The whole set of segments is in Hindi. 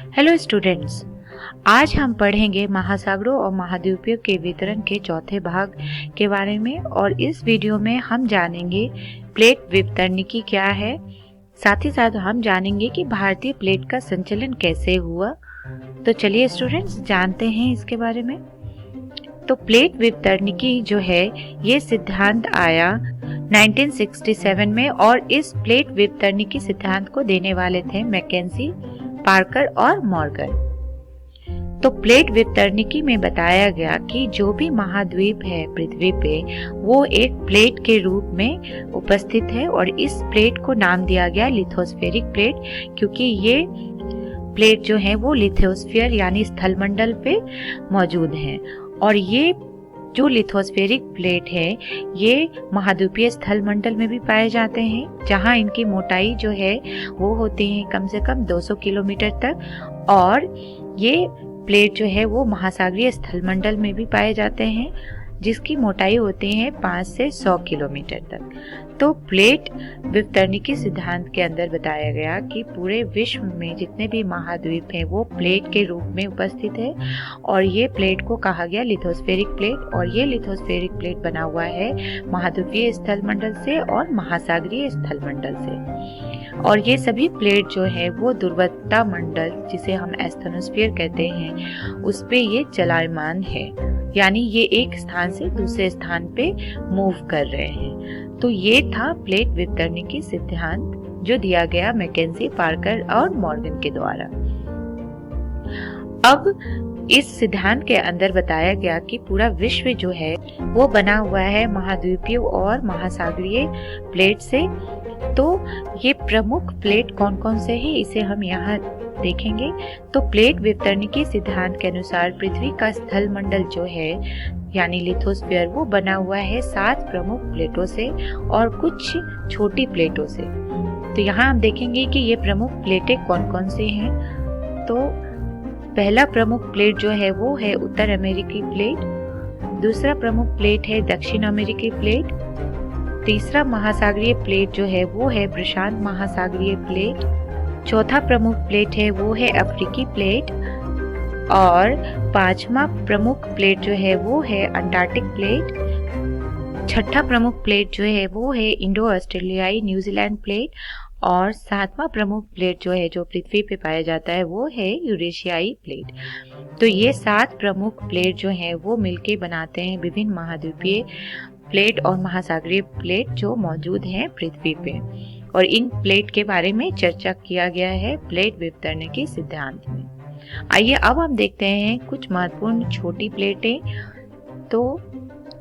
हेलो स्टूडेंट्स, आज हम पढ़ेंगे महासागरों और महाद्वीपों के वितरण के चौथे भाग के बारे में। और इस वीडियो में हम जानेंगे प्लेट विवर्तनिकी क्या है। साथ ही साथ हम जानेंगे कि भारतीय प्लेट का संचलन कैसे हुआ। तो चलिए स्टूडेंट्स जानते हैं इसके बारे में। तो प्लेट विवर्तनिकी जो है ये सिद्धांत आया 1967 में और इस प्लेट विवर्तनिकी सिद्धांत को देने वाले थे मैकेंजी, पार्कर और मॉर्गन। तो प्लेट विवर्तनिकी में बताया गया कि जो भी महाद्वीप है पृथ्वी पे वो एक प्लेट के रूप में उपस्थित है और इस प्लेट को नाम दिया गया लिथोस्फेरिक प्लेट, क्योंकि ये प्लेट जो है वो लिथोस्फीयर यानी स्थलमंडल पे मौजूद है। और ये जो लिथोस्फेरिक प्लेट है ये महाद्वीपीय स्थलमंडल में भी पाए जाते हैं, जहां इनकी मोटाई जो है वो होती है कम से कम 200 किलोमीटर तक। और ये प्लेट जो है वो महासागरीय स्थलमंडल में भी पाए जाते हैं, जिसकी मोटाई होती है 5 से 100 किलोमीटर तक। तो प्लेट विवर्तनिकी सिद्धांत के अंदर बताया गया कि पूरे विश्व में जितने भी महाद्वीप हैं वो प्लेट के रूप में उपस्थित है और ये प्लेट को कहा गया लिथोस्फेरिक प्लेट। और ये लिथोस्फेरिक प्लेट बना हुआ है महाद्वीपीय स्थलमंडल से और महासागरीय स्थलमंडल से। और ये सभी प्लेट जो है वो ध्रुवता मंडल, जिसे हम एस्थेनोस्फीयर कहते हैं, उस पे ये चलायमान है, यानी ये एक स्थान से दूसरे स्थान पे मूव कर रहे हैं। तो ये था प्लेट विवर्तनिकी सिद्धांत जो दिया गया मैकेंजी, पार्कर और मॉर्गन के द्वारा। अब इस सिद्धांत के अंदर बताया गया कि पूरा विश्व जो है वो बना हुआ है महाद्वीपीय और महासागरीय प्लेट से। तो ये प्रमुख प्लेट कौन कौन से हैं इसे हम यहाँ देखेंगे। तो प्लेट विवर्तनिकी सिद्धांत के अनुसार पृथ्वी का स्थल मंडल जो है यानी लिथोस्फीयर वो बना हुआ है 7 प्रमुख प्लेटों से और कुछ छोटी प्लेटों से। तो यहाँ हम देखेंगे कि ये प्रमुख प्लेटें कौन कौन सी हैं। तो पहला प्रमुख प्लेट जो है वो है उत्तर अमेरिकी प्लेट, दूसरा प्रमुख प्लेट है दक्षिण अमेरिकी प्लेट, तीसरा महासागरीय प्लेट जो है वो है प्रशांत महासागरीय प्लेट, चौथा प्रमुख प्लेट है वो है अफ्रीकी प्लेट और पांचवा प्रमुख प्लेट जो है वो है अंटार्कटिक प्लेट, छठा प्रमुख प्लेट जो है वो है इंडो ऑस्ट्रेलियाई न्यूजीलैंड प्लेट और सातवां प्रमुख प्लेट जो है जो पृथ्वी पे पाया जाता है वो है यूरेशियाई प्लेट। तो ये 7 प्रमुख प्लेट जो है वो मिलके बनाते हैं विभिन्न महाद्वीपीय प्लेट और महासागरीय प्लेट जो मौजूद हैं पृथ्वी पे। और इन प्लेट के बारे में चर्चा किया गया है प्लेट विवर्तनिकी सिद्धांत में। आइए अब हम देखते हैं कुछ महत्वपूर्ण छोटी प्लेटें। तो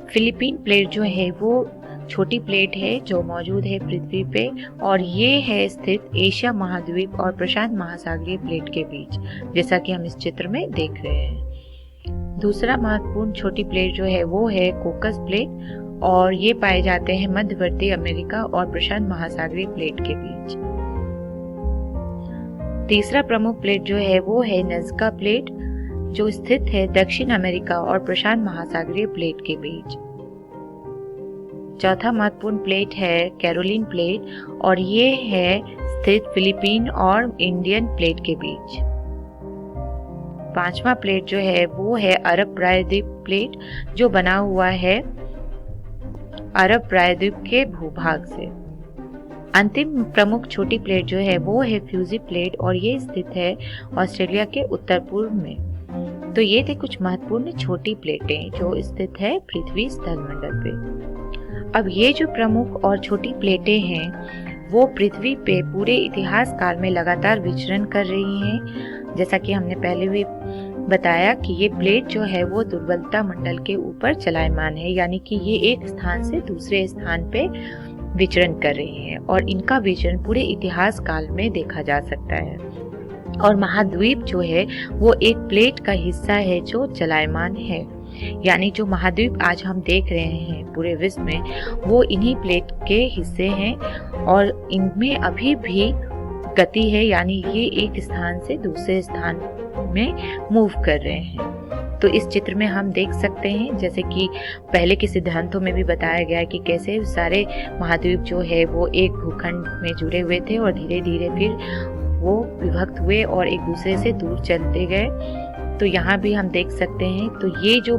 फिलीपीन प्लेट जो है वो छोटी प्लेट है जो मौजूद है पृथ्वी पे और ये है स्थित एशिया महाद्वीप और प्रशांत महासागरीय प्लेट के बीच, जैसा कि हम इस चित्र में देख रहे हैं। दूसरा महत्वपूर्ण छोटी प्लेट जो है वो है कोकस प्लेट और ये पाए जाते हैं मध्यवर्ती अमेरिका और प्रशांत महासागरीय प्लेट के बीच। तीसरा प्रमुख प्लेट जो है वो है नज़का प्लेट जो स्थित है दक्षिण अमेरिका और प्रशांत महासागरीय प्लेट के बीच। चौथा महत्वपूर्ण प्लेट है कैरोलिन प्लेट और ये है स्थित फिलीपीन और इंडियन प्लेट के बीच। पांचवा प्लेट जो है वो है अरब प्रायद्वीप प्लेट जो बना हुआ है अरब प्रायद्वीप के भूभाग से। अंतिम प्रमुख छोटी प्लेट जो है वो है फ्यूजी प्लेट और ये स्थित है ऑस्ट्रेलिया के उत्तर पूर्व में। तो ये थे कुछ महत्वपूर्ण छोटी प्लेटें जो स्थित है पृथ्वी स्थलमंडल पे। अब ये जो प्रमुख और छोटी प्लेटें हैं वो पृथ्वी पे पूरे इतिहास काल में लगातार विचरण कर रही हैं। जैसा कि हमने पहले भी बताया कि ये प्लेट जो है वो दुर्बलता मंडल के ऊपर चलायमान है, यानी कि ये एक स्थान से दूसरे स्थान पे विचरण कर रही हैं और इनका विचरण पूरे इतिहास काल में देखा जा सकता है। और महाद्वीप जो है वो एक प्लेट का हिस्सा है जो चलायमान है, यानी जो महाद्वीप आज हम देख रहे हैं पूरे विश्व में वो इन्हीं प्लेट के हिस्से हैं और इनमें अभी भी गति है, यानी ये एक स्थान से दूसरे स्थान में मूव कर रहे हैं। तो इस चित्र में हम देख सकते हैं जैसे कि पहले के सिद्धांतों में भी बताया गया है कि कैसे सारे महाद्वीप जो है वो एक भूखंड में जुड़े हुए थे और धीरे धीरे फिर वो विभक्त हुए और एक दूसरे से दूर चलते गए। तो यहाँ भी हम देख सकते हैं, तो ये जो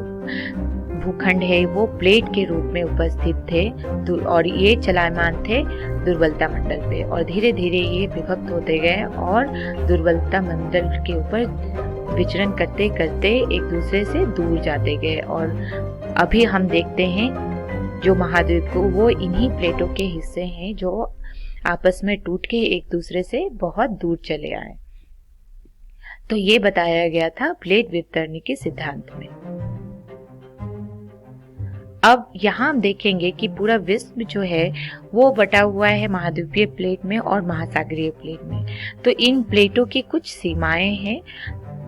भूखंड है वो प्लेट के रूप में उपस्थित थे और ये चलायमान थे दुर्बलता मंडल पे, और धीरे धीरे ये विभक्त होते गए और दुर्बलता मंडल के ऊपर विचरण करते करते एक दूसरे से दूर जाते गए। और अभी हम देखते हैं जो महाद्वीप को वो इन्हीं प्लेटों के हिस्से हैं जो आपस में टूट के एक दूसरे से बहुत दूर चले आए। तो ये बताया गया था प्लेट विवर्तनिकी के सिद्धांत में। अब यहाँ हम देखेंगे कि पूरा विश्व जो है वो बटा हुआ है महाद्वीपीय प्लेट में और महासागरीय प्लेट में। तो इन प्लेटों की कुछ सीमाएं हैं।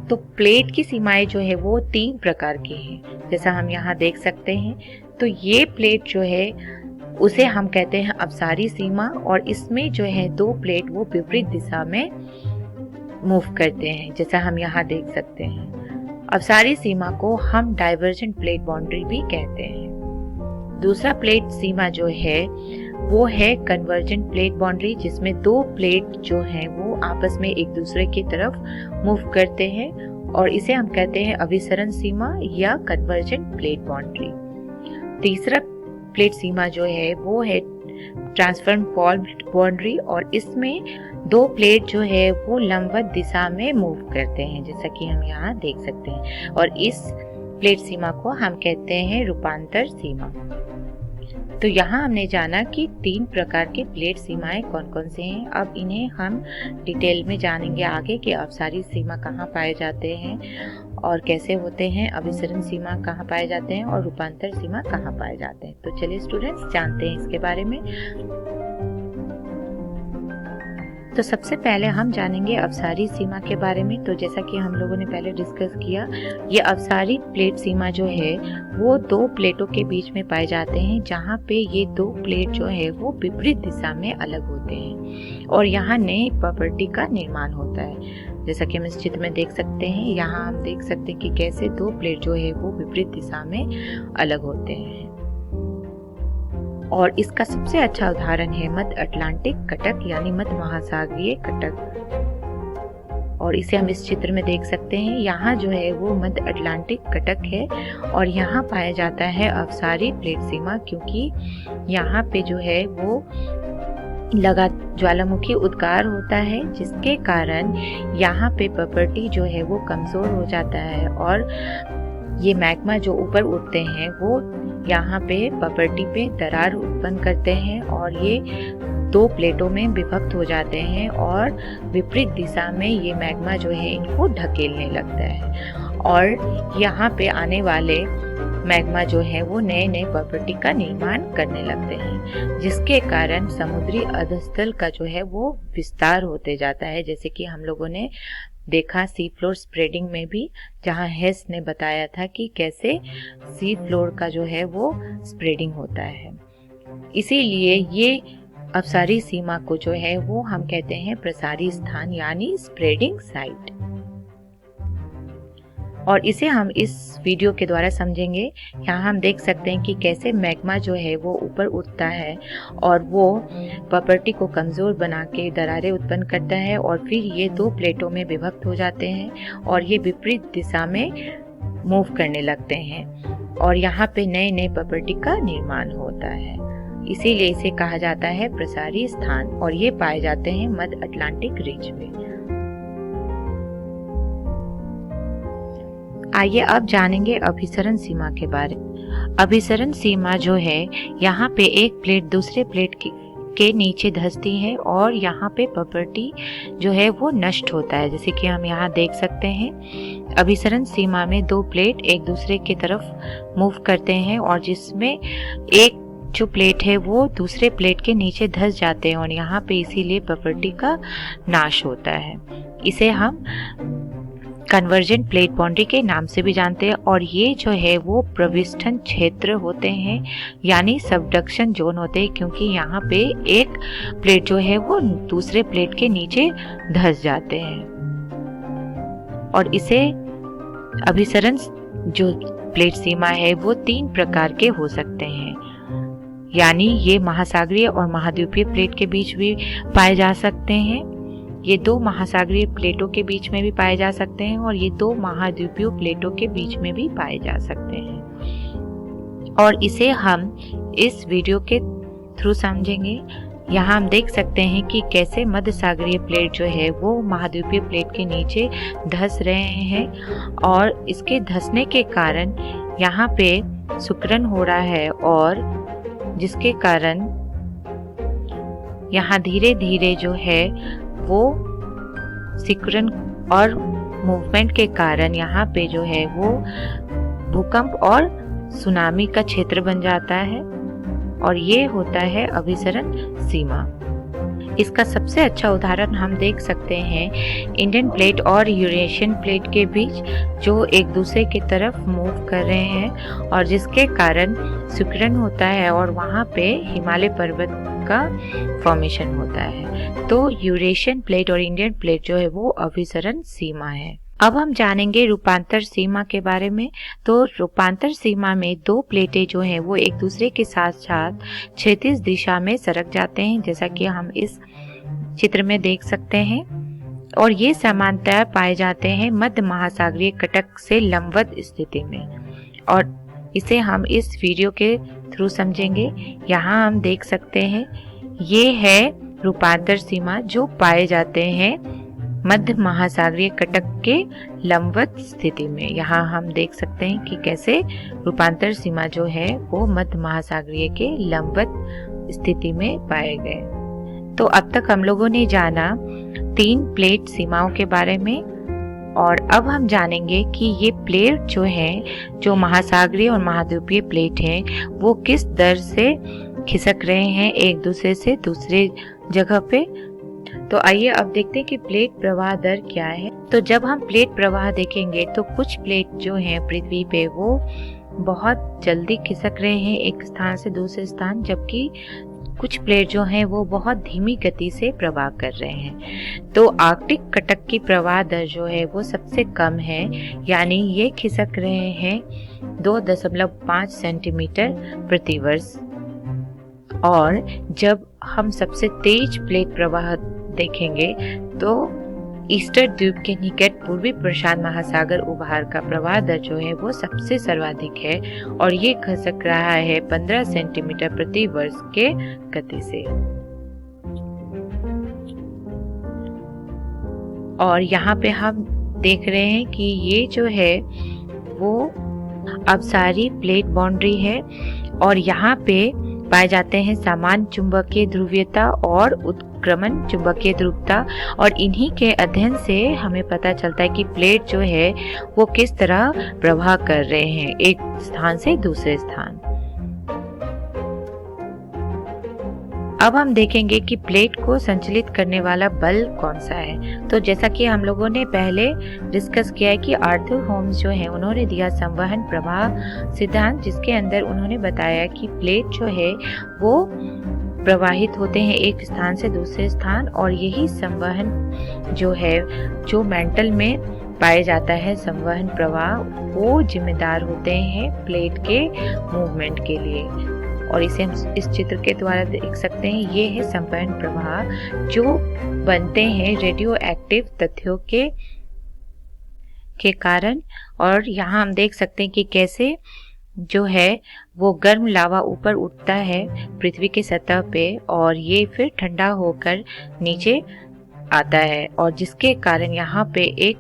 तो प्लेट की सीमाएं जो है वो 3 प्रकार की हैं, जैसा हम यहाँ देख सकते हैं। तो ये प्लेट जो है उसे हम कहते हैं अपसारी सीमा, और इसमें जो है 2 प्लेट वो विपरीत दिशा में मूव करते हैं, जैसा हम यहाँ देख सकते हैं। अपसारी सीमा को हम डाइवर्जेंट प्लेट बाउंड्री भी कहते हैं। दूसरा प्लेट सीमा जो है वो है कन्वर्जेंट प्लेट बाउंड्री, जिसमें 2 प्लेट जो हैं वो आपस में एक दूसरे की तरफ मूव करते हैं, और इसे हम कहते हैं अभिसरण सीमा या कन्वर्जेंट प्लेट बाउंड्री। तीसरा प्लेट सीमा जो है वो है ट्रांसफॉर्म फॉल्ट बाउंड्री, और इसमें 2 प्लेट जो है वो लंबवत दिशा में मूव करते हैं, जैसा कि हम यहाँ देख सकते हैं। और इस प्लेट सीमा को हम कहते हैं रूपांतर सीमा। तो यहाँ हमने जाना कि 3 प्रकार की प्लेट सीमाएं कौन कौन से हैं। अब इन्हें हम डिटेल में जानेंगे आगे कि अपसारी सीमा कहाँ पाए जाते हैं और कैसे होते हैं, अभिसरण सीमा कहाँ पाए जाते हैं और रूपांतर सीमा कहाँ पाए जाते हैं। तो चलिए स्टूडेंट्स जानते हैं इसके बारे में। तो सबसे पहले हम जानेंगे अपसारी सीमा के बारे में। तो जैसा कि हम लोगों ने पहले डिस्कस किया, ये अपसारी प्लेट सीमा जो है वो 2 प्लेटों के बीच में पाए जाते हैं, जहाँ पे ये 2 प्लेट जो है वो विपरीत दिशा में अलग होते हैं, और यहाँ नई प्रॉपर्टी का निर्माण होता है। जैसा कि हम इस चित्र में देख सकते हैं, यहाँ हम देख सकते हैं कि कैसे 2 प्लेट जो है वो विपरीत दिशा में अलग होते हैं। और इसका सबसे अच्छा उदाहरण है मध्य अटलांटिक कटक यानी मध्य महासागरीय कटक, और इसे हम इस चित्र में देख सकते हैं। यहाँ जो है वो मध्य अटलांटिक कटक है, और यहाँ पाया जाता है अपसारी प्लेट सीमा, क्योंकि यहाँ पे जो है वो ज्वालामुखी उद्गार होता है, जिसके कारण यहाँ पे प्रॉपर्टी जो है वो कमजोर हो जाता है, और ये मैग्मा जो ऊपर उठते हैं वो यहाँ पे प्रॉपर्टी पे दरार उत्पन्न करते हैं, और ये 2 प्लेटों में विभक्त हो जाते हैं, और विपरीत दिशा में ये मैग्मा जो है इनको ढकेलने लगता है, और यहाँ पे आने वाले मैग्मा जो है वो नए नए प्रॉपर्टी का निर्माण करने लगते हैं, जिसके कारण समुद्री अधस्थल का जो है वो विस्तार होते जाता है। जैसे कि हम लोगों ने देखा सी फ्लोर स्प्रेडिंग में भी, जहां हेस ने बताया था कि कैसे सी फ्लोर का जो है वो स्प्रेडिंग होता है। इसीलिए ये अपसारी सीमा को जो है वो हम कहते हैं प्रसारी स्थान यानी स्प्रेडिंग साइट, और इसे हम इस वीडियो के द्वारा समझेंगे। यहाँ हम देख सकते हैं कि कैसे मैग्मा जो है वो ऊपर उठता है और वो प्रॉपर्टी को कमज़ोर बना के दरारें उत्पन्न करता है, और फिर ये 2 प्लेटों में विभक्त हो जाते हैं और ये विपरीत दिशा में मूव करने लगते हैं, और यहाँ पे नए नए प्रॉपर्टी का निर्माण होता है। इसीलिए इसे कहा जाता है प्रसारी स्थान, और ये पाए जाते हैं मध्य अटलांटिक रीज में। आइए अब जानेंगे अभिसरण सीमा के बारे में। अभिसरण सीमा जो है यहाँ पे एक प्लेट दूसरे प्लेट के नीचे धंसती है, और यहाँ पे प्रॉपर्टी जो है वो नष्ट होता है, जैसे कि हम यहाँ देख सकते हैं। अभिसरण सीमा में 2 प्लेट एक दूसरे की तरफ मूव करते हैं, और जिसमें एक जो प्लेट है वो दूसरे प्लेट के नीचे धंस जाते हैं, और यहाँ पे इसीलिए प्रॉपर्टी का नाश होता है। इसे हम कन्वर्जेंट प्लेट बाउंड्री के नाम से भी जानते हैं, और ये जो है वो प्रविष्ठन क्षेत्र होते हैं यानी सबडक्शन जोन होते हैं, क्योंकि यहाँ पे एक प्लेट जो है वो दूसरे प्लेट के नीचे धंस जाते हैं। और इसे अभिसरण जो प्लेट सीमा है वो 3 प्रकार के हो सकते हैं, यानी ये महासागरीय और महाद्वीपीय प्लेट के बीच भी पाए जा सकते हैं, ये 2 महासागरीय प्लेटों के बीच में भी पाए जा सकते हैं और ये 2 महाद्वीपीय प्लेटों के बीच में भी पाए जा सकते हैं। और इसे हम इस वीडियो के थ्रू समझेंगे। यहाँ हम देख सकते हैं कि कैसे मध्य सागरीय प्लेट जो है वो महाद्वीपीय प्लेट के नीचे धंस रहे हैं और इसके धंसने के कारण यहाँ पे सिकुड़न हो रहा है और जिसके कारण यहाँ धीरे धीरे जो है वो सिकुड़न और मूवमेंट के कारण यहाँ पे जो है वो भूकंप और सुनामी का क्षेत्र बन जाता है और ये होता है अभिसरण सीमा। इसका सबसे अच्छा उदाहरण हम देख सकते हैं इंडियन प्लेट और यूरेशियन प्लेट के बीच, जो एक दूसरे की तरफ मूव कर रहे हैं और जिसके कारण सिकुड़न होता है और वहाँ पे हिमालय पर्वत का फॉर्मेशन होता है। तो यूरेशियन प्लेट और इंडियन प्लेट जो है वो अभिसरण सीमा है। अब हम जानेंगे रूपांतर सीमा के बारे में। तो रूपांतर सीमा में 2 प्लेटें जो हैं वो एक दूसरे के साथ साथ क्षैतिज दिशा में सरक जाते हैं, जैसा कि हम इस चित्र में देख सकते हैं। और ये समानतः पाए जाते हैं मध्य महासागरीय कटक से लंबवत स्थिति में और इसे हम इस वीडियो के थ्रू समझेंगे। यहाँ हम देख सकते हैं ये है रूपांतर सीमा जो पाए जाते हैं मध्य महासागरीय कटक के लंबवत स्थिति में। यहाँ हम देख सकते हैं कि कैसे रूपांतर सीमा जो है वो मध्य महासागरीय के लंबवत स्थिति में पाए गए। तो अब तक हम लोगों ने जाना 3 प्लेट सीमाओं के बारे में और अब हम जानेंगे कि ये प्लेट जो हैं, जो महासागरीय और महाद्वीपीय प्लेट हैं, वो किस दर से खिसक रहे हैं एक दूसरे से दूसरे जगह पे। तो आइए अब देखते हैं कि प्लेट प्रवाह दर क्या है। तो जब हम प्लेट प्रवाह देखेंगे तो कुछ प्लेट जो हैं पृथ्वी पे वो बहुत जल्दी खिसक रहे हैं एक स्थान से दूसरे स्थान, जबकि कुछ प्लेट जो हैं वो बहुत धीमी गति से प्रवाह कर रहे हैं। तो आर्कटिक कटक की प्रवाह दर जो है वो सबसे कम है, यानी ये खिसक रहे हैं 2.5 सेंटीमीटर प्रति वर्ष। और जब हम सबसे तेज प्लेट प्रवाह देखेंगे तो ईस्टर द्वीप के निकट पूर्वी प्रशांत महासागर उभार का प्रवाह दर जो है वो सबसे सर्वाधिक है और ये खसक रहा है 15 सेंटीमीटर प्रति वर्ष के गति से। और यहाँ पे हम देख रहे हैं कि ये जो है वो अपसारी प्लेट बाउंड्री है और यहाँ पे पाए जाते हैं समान चुंबकीय ध्रुवीयता और उत्क्रमण चुंबकीय ध्रुवता और इन्हीं के अध्ययन से हमें पता चलता है कि प्लेट जो है वो किस तरह प्रवाह कर रहे हैं एक स्थान से दूसरे स्थान। अब हम देखेंगे कि प्लेट को संचालित करने वाला बल कौन सा है। तो जैसा कि हम लोगों ने पहले डिस्कस किया है कि आर्थर होम्स जो है उन्होंने दिया संवहन प्रवाह सिद्धांत, जिसके अंदर उन्होंने बताया कि प्लेट जो है वो प्रवाहित होते हैं एक स्थान से दूसरे स्थान और यही संवहन जो है, जो मेंटल में पाया जाता है संवहन प्रवाह, वो जिम्मेदार होते हैं प्लेट के मूवमेंट के लिए। और इसे हम इस चित्र के द्वारा देख सकते हैं। ये है संवहन प्रवाह जो बनते हैं रेडियो एक्टिव तथ्यों के कारण। और यहाँ हम देख सकते हैं कि कैसे जो है वो गर्म लावा ऊपर उठता है पृथ्वी की सतह पे और ये फिर ठंडा होकर नीचे आता है और जिसके कारण यहाँ पे एक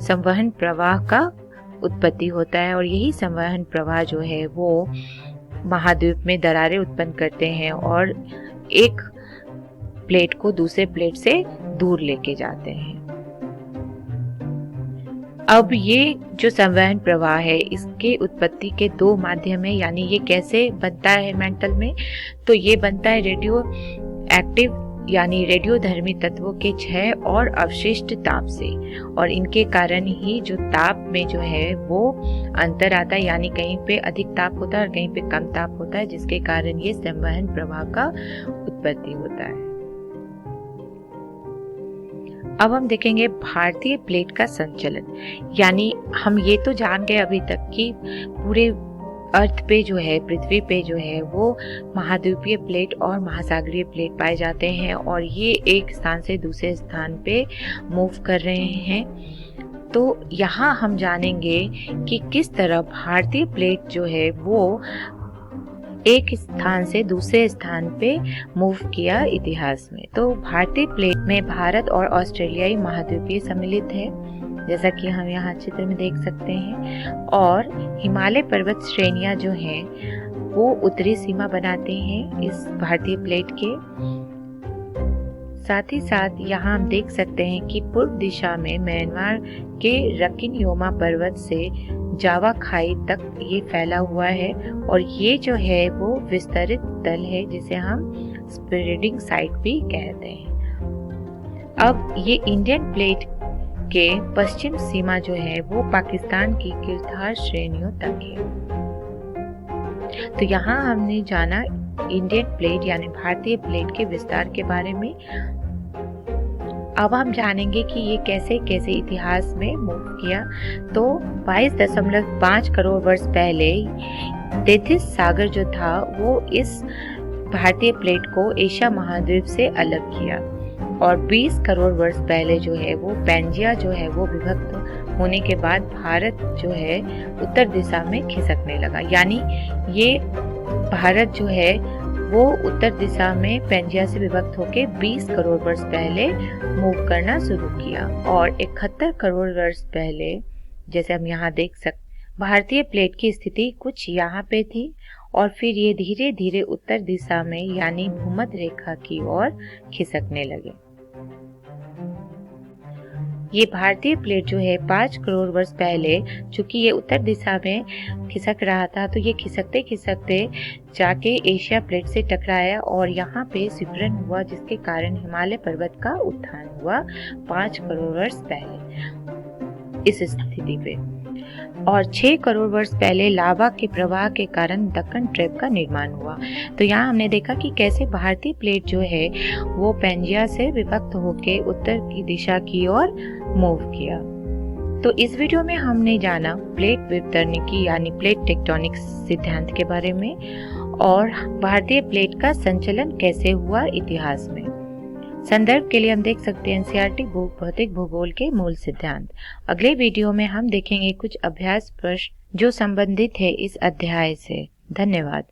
संवहन प्रवाह का उत्पत्ति होता है। और यही संवहन प्रवाह जो है वो महाद्वीप में दरारें उत्पन्न करते हैं और एक प्लेट को दूसरे प्लेट से दूर लेके जाते हैं। अब ये जो संवहन प्रवाह है इसके उत्पत्ति के 2 माध्यम है, यानी ये कैसे बनता है मेंटल में। तो ये बनता है रेडियो एक्टिव यानी रेडियोधर्मी तत्वों के क्षय और अवशिष्ट ताप से और इनके कारण ही जो ताप में जो है वो अंतर आता है, यानी कहीं पे अधिक ताप होता है और कहीं पे कम ताप होता है, जिसके कारण ये संवहन प्रवाह का उत्पत्ति होता है। अब हम देखेंगे भारतीय प्लेट का संचलन, यानी हम ये तो जान गए अभी तक कि पूरे अर्थ पे जो है, पृथ्वी पे जो है, वो महाद्वीपीय प्लेट और महासागरीय प्लेट पाए जाते हैं और ये एक स्थान से दूसरे स्थान पे मूव कर रहे हैं। तो यहाँ हम जानेंगे कि किस तरह भारतीय प्लेट जो है वो एक स्थान से दूसरे स्थान पे मूव किया इतिहास में। तो भारतीय प्लेट में भारत और ऑस्ट्रेलियाई महाद्वीपीय सम्मिलित है, जैसा कि हम यहाँ चित्र में देख सकते हैं, और हिमालय पर्वत श्रेणियां जो हैं वो उत्तरी सीमा बनाते हैं इस भारतीय प्लेट के। साथ ही साथ यहाँ हम देख सकते हैं कि पूर्व दिशा में म्यांमार के रकिन योमा पर्वत से जावा खाई तक ये फैला हुआ है और ये जो है वो विस्तरित तल है जिसे हम स्प्रेडिंग साइट भी कहते हैं। अब ये इंडियन प्लेट के पश्चिम सीमा जो है वो पाकिस्तान की किरथार श्रेणियों तक है। तो यहाँ हमने जाना इंडियन प्लेट यानी भारतीय प्लेट के विस्तार के बारे में। अब हम जानेंगे कि ये कैसे कैसे इतिहास में मूव किया। तो 22.5 करोड़ वर्ष पहले तेथिस सागर जो था वो इस भारतीय प्लेट को एशिया महाद्वीप से अलग किया और 20 करोड़ वर्ष पहले जो है वो पैंजिया जो है वो विभक्त होने के बाद भारत जो है उत्तर दिशा में खिसकने लगा। यानी ये भारत जो है वो उत्तर दिशा में पैंजिया से विभक्त होकर 20 करोड़ वर्ष पहले मूव करना शुरू किया और 71 करोड़ वर्ष पहले, जैसे हम यहाँ देख सकते, भारतीय प्लेट की स्थिति कुछ यहाँ पे थी और फिर ये धीरे धीरे उत्तर दिशा में यानी भूमध्य रेखा की ओर खिसकने लगे। ये भारतीय प्लेट जो है 5 करोड़ वर्ष पहले, चूंकि ये उत्तर दिशा में खिसक रहा था, तो ये खिसकते खिसकते जाके एशिया प्लेट से टकराया और यहाँ पे सिकुड़न हुआ, जिसके कारण हिमालय पर्वत का उत्थान हुआ 5 करोड़ वर्ष पहले इस स्थिति पे। और 6 करोड़ वर्ष पहले लावा के प्रवाह के कारण दक्कन ट्रैप का निर्माण हुआ। तो यहाँ हमने देखा कि कैसे भारतीय प्लेट जो है वो पैंजिया से विभक्त होकर उत्तर की दिशा की ओर मूव किया। तो इस वीडियो में हमने जाना प्लेट विवर्तनिकी यानी प्लेट टेक्टोनिक्स सिद्धांत के बारे में और भारतीय प्लेट का संचलन कैसे हुआ इतिहास में। संदर्भ के लिए हम देख सकते हैं एनसीईआरटी बुक भौतिक भूगोल के मूल सिद्धांत। अगले वीडियो में हम देखेंगे कुछ अभ्यास प्रश्न जो संबंधित है इस अध्याय से। धन्यवाद।